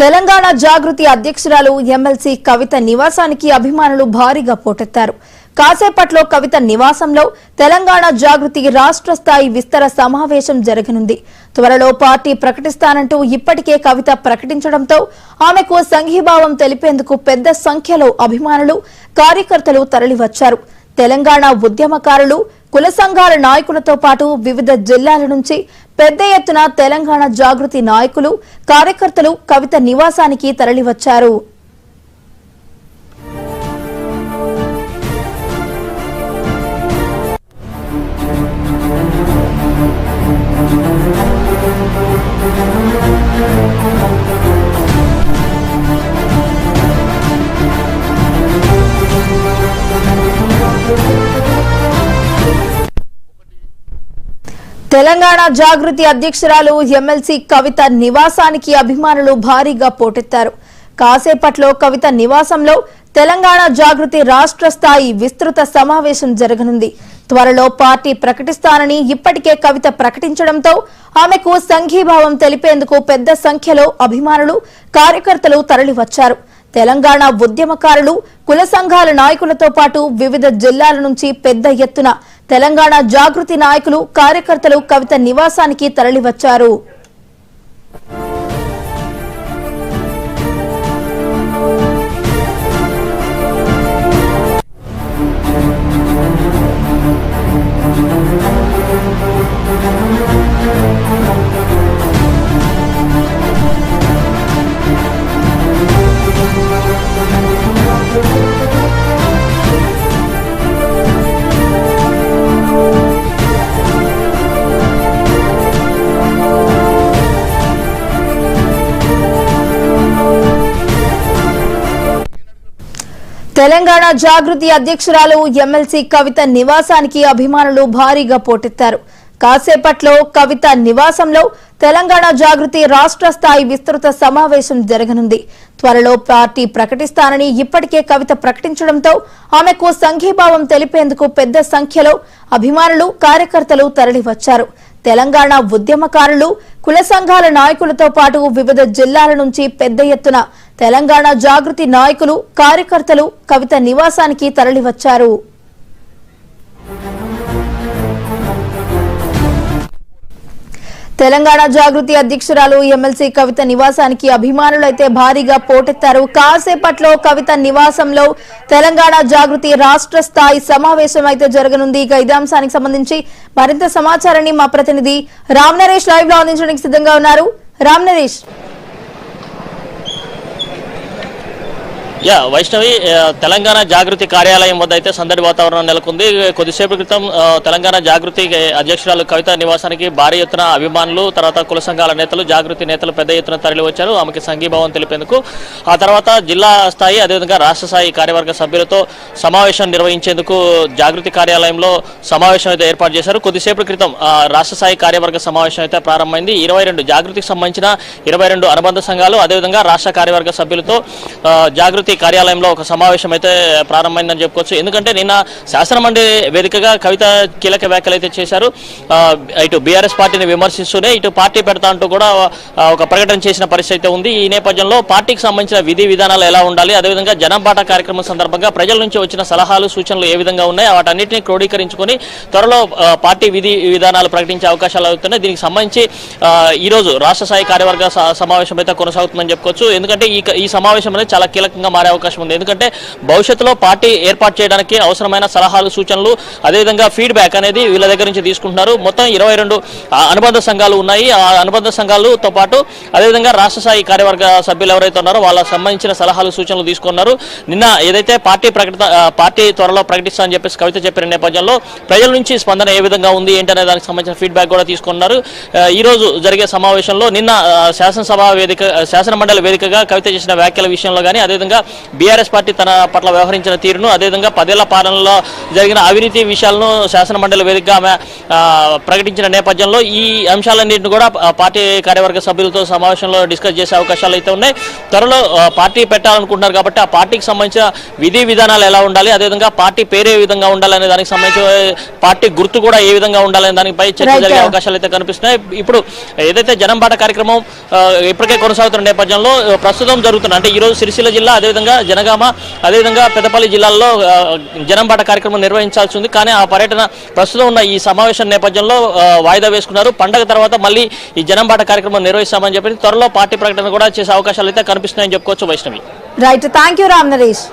తెలంగాణ జాగృతి అధ్యక్షురాలు ఎమ్మెల్సీ కవిత నివాసానికి అభిమానులు భారీగా పోటెత్తారు. కాసేపట్లో కవిత నివాసంలో తెలంగాణ జాగృతి రాష్ట్ర స్థాయి విస్తర సమావేశం జరగనుంది. త్వరలో పార్టీ ప్రకటిస్తానంటూ ఇప్పటికే కవిత ప్రకటించడంతో ఆమెకు సంఘీభావం తెలిపేందుకు పెద్ద సంఖ్యలో అభిమానులు, కార్యకర్తలు తరలివచ్చారు. తెలంగాణ ఉద్యమకారులు, కుల సంఘాల నాయకులతో పాటు వివిధ జిల్లాల నుంచి పెద్ద ఎత్తున తెలంగాణ జాగృతి నాయకులు, కార్యకర్తలు కవిత నివాసానికి తరలివచ్చారు. తెలంగాణ జాగృతి అధ్యక్షురాలు ఎమ్మెల్సీ కవిత నివాసానికి అభిమానులు భారీగా పోటెత్తారు. కాసేపట్లో కవిత నివాసంలో తెలంగాణ జాగృతి రాష్ట్ర స్థాయి విస్తృత సమావేశం జరగనుంది. త్వరలో పార్టీ ప్రకటిస్తానని ఇప్పటికే కవిత ప్రకటించడంతో ఆమెకు సంఘీభావం తెలిపేందుకు పెద్ద సంఖ్యలో అభిమానులు, కార్యకర్తలు తరలివచ్చారు. తెలంగాణ ఉద్యమకారులు, కుల సంఘాల నాయకులతో పాటు వివిధ జిల్లాల నుంచి పెద్ద ఎత్తున తెలంగాణ జాగృతి నాయకులు, కార్యకర్తలు కవిత నివాసానికి తరలివచ్చారు. తెలంగాణ జాగృతి అధ్యక్షురాలు ఎమ్మెల్సీ కవిత నివాసానికి అభిమానులు భారీగా పోటెత్తారు. కాసేపట్లో కవిత నివాసంలో తెలంగాణ జాగృతి రాష్ట్ర స్థాయి విస్తృత సమావేశం జరగనుంది. త్వరలో పార్టీ ప్రకటిస్తానని ఇప్పటికే కవిత ప్రకటించడంతో ఆమెకు సంఘీభావం తెలిపేందుకు పెద్ద సంఖ్యలో అభిమానులు, కార్యకర్తలు తరలివచ్చారు. తెలంగాణ ఉద్యమకారులు, కుల సంఘాల నాయకులతో పాటు వివిధ జిల్లాల నుంచి పెద్ద ఎత్తున తెలంగాణ జాగృతి నాయకులు, కార్యకర్తలు కవిత నివాసానికి తరలివచ్చారు. తెలంగాణ జాగృతి అధ్యక్షురాలు ఎమ్మెల్సీ కవిత నివాసానికి అభిమానులు అయితే భారీగా పోటెత్తారు. కాసేపట్లో కవిత నివాసంలో తెలంగాణ జాగృతి రాష్ట్ర స్థాయి సమావేశం అయితే జరగనుంది. ఇక ఇదే అంశానికి సంబంధించి మరింత సమాచారాన్ని మా ప్రతినిధి రామ్ నరేష్ లైవ్ లో అందించడానికి సిద్ధంగా ఉన్నారు. రామ్ నరేష్. వైష్ణవి, తెలంగాణ జాగృతి కార్యాలయం వద్ద అయితే సందడి వాతావరణం నెలకొంది. కొద్దిసేపు క్రితం తెలంగాణ జాగృతి అధ్యక్షురాలు కవిత నివాసానికి భారీ ఎత్తున అభిమానులు, తర్వాత కుల సంఘాల నేతలు, జాగృతి నేతలు పెద్ద ఎత్తున తరలి వచ్చారు ఆమెకి సంఘీభావం తెలిపేందుకు. ఆ తర్వాత జిల్లా స్థాయి, అదేవిధంగా రాష్ట్ర స్థాయి కార్యవర్గ సభ్యులతో సమావేశం నిర్వహించేందుకు జాగృతి కార్యాలయంలో సమావేశం అయితే ఏర్పాటు చేశారు. కొద్దిసేపు క్రితం రాష్ట్ర స్థాయి కార్యవర్గ సమావేశం అయితే ప్రారంభమైంది. 22 జాగృతికి సంబంధించిన 22 అనుబంధ సంఘాలు, అదేవిధంగా రాష్ట్ర కార్యవర్గ సభ్యులతో జాగృతి కార్యాలయంలో ఒక సమావేశం అయితే ప్రారంభమైందని చెప్పుకోవచ్చు. ఎందుకంటే నిన్న శాసనమండలి వేదికగా కవిత కీలక వ్యాఖ్యలు అయితే చేశారు. ఇటు బీఆర్ఎస్ పార్టీని విమర్శిస్తూనే ఇటు పార్టీ పెడతా అంటూ కూడా ఒక ప్రకటన చేసిన పరిస్థితి అయితే ఉంది. ఈ నేపథ్యంలో పార్టీకి సంబంధించిన విధి విధానాలు ఎలా ఉండాలి, అదేవిధంగా జనంబాట కార్యక్రమం సందర్భంగా ప్రజల నుంచి వచ్చిన సలహాలు, సూచనలు ఏ విధంగా ఉన్నాయి, వాటన్నిటిని క్రోడీకరించుకొని త్వరలో పార్టీ విధి విధానాలు ప్రకటించే అవకాశాలు అవుతున్నాయి. దీనికి సంబంధించి ఈరోజు రాష్ట్ర స్థాయి కార్యవర్గ సమావేశం అయితే కొనసాగుతుందని చెప్పుకోవచ్చు. ఎందుకంటే ఈ సమావేశం అనేది చాలా కీలకంగా మారే అవకాశం ఉంది. ఎందుకంటే భవిష్యత్తులో పార్టీ ఏర్పాటు చేయడానికి అవసరమైన సలహాలు, సూచనలు, అదేవిధంగా ఫీడ్బ్యాక్ అనేది వీళ్ళ దగ్గర నుంచి తీసుకుంటున్నారు. మొత్తం 22 అనుబంధ సంఘాలు ఉన్నాయి. ఆ అనుబంధ సంఘాలతో పాటు అదేవిధంగా రాష్ట్ర స్థాయి కార్యవర్గ సభ్యులు ఎవరైతే ఉన్నారో వాళ్ళకి సంబంధించిన సలహాలు, సూచనలు తీసుకున్నారు. నిన్న ఏదైతే పార్టీ త్వరలో ప్రకటిస్తామని చెప్పేసి కవిత చెప్పిన నేపథ్యంలో ప్రజల నుంచి స్పందన ఏ విధంగా ఉంది ఏంటనే దానికి సంబంధించిన ఫీడ్బ్యాక్ కూడా తీసుకున్నారు. ఈ రోజు జరిగే సమావేశంలో నిన్న శాసనమండలి వేదికగా కవిత చేసిన వ్యాఖ్యల విషయంలో కానీ, అదేవిధంగా బీఆర్ఎస్ పార్టీ తన పట్ల వ్యవహరించిన తీరును, అదేవిధంగా 10 ఏళ్ల పాలనలో జరిగిన అవినీతి విషయాలను శాసనమండలి వేదికగా ఆమె ప్రకటించిన నేపథ్యంలో ఈ అంశాలన్నింటిని కూడా పార్టీ కార్యవర్గ సభ్యులతో సమావేశంలో డిస్కస్ చేసే అవకాశాలు అయితే ఉన్నాయి. త్వరలో పార్టీ పెట్టాలనుకుంటున్నారు కాబట్టి ఆ పార్టీకి సంబంధించిన విధి విధానాలు ఎలా ఉండాలి, అదేవిధంగా పార్టీ పేరు ఏ విధంగా ఉండాలనే దానికి సంబంధించి పార్టీ గుర్తు కూడా ఏ విధంగా ఉండాలనే దానిపై చర్చ జరిగే అవకాశాలు అయితే కనిపిస్తున్నాయి. ఇప్పుడు ఏదైతే జనంబాట కార్యక్రమం ఇప్పటికే కొనసాగుతున్న నేపథ్యంలో ప్రస్తుతం జరుగుతున్న అంటే ఈరోజు సిరిసిల్ల జిల్లా, అదేవిధంగా జనగామ, అదేవిధంగా పెద్దపల్లి జిల్లాల్లో జనంబాట కార్యక్రమం నిర్వహించాల్సి ఉంది. కానీ ఆ పర్యటన ప్రస్తుతం ఉన్న ఈ సమావేశం నేపథ్యంలో వాయిదా వేసుకున్నారు. పండగ తర్వాత మళ్ళీ ఈ జనంబాట కార్యక్రమం నిర్వహిస్తామని చెప్పి త్వరలో పార్టీ ప్రకటన కూడా చేసే అవకాశాలు అయితే కనిపిస్తున్నాయని చెప్పుకోవచ్చు. Vaishnavi. Right, thank you Ram Naresh.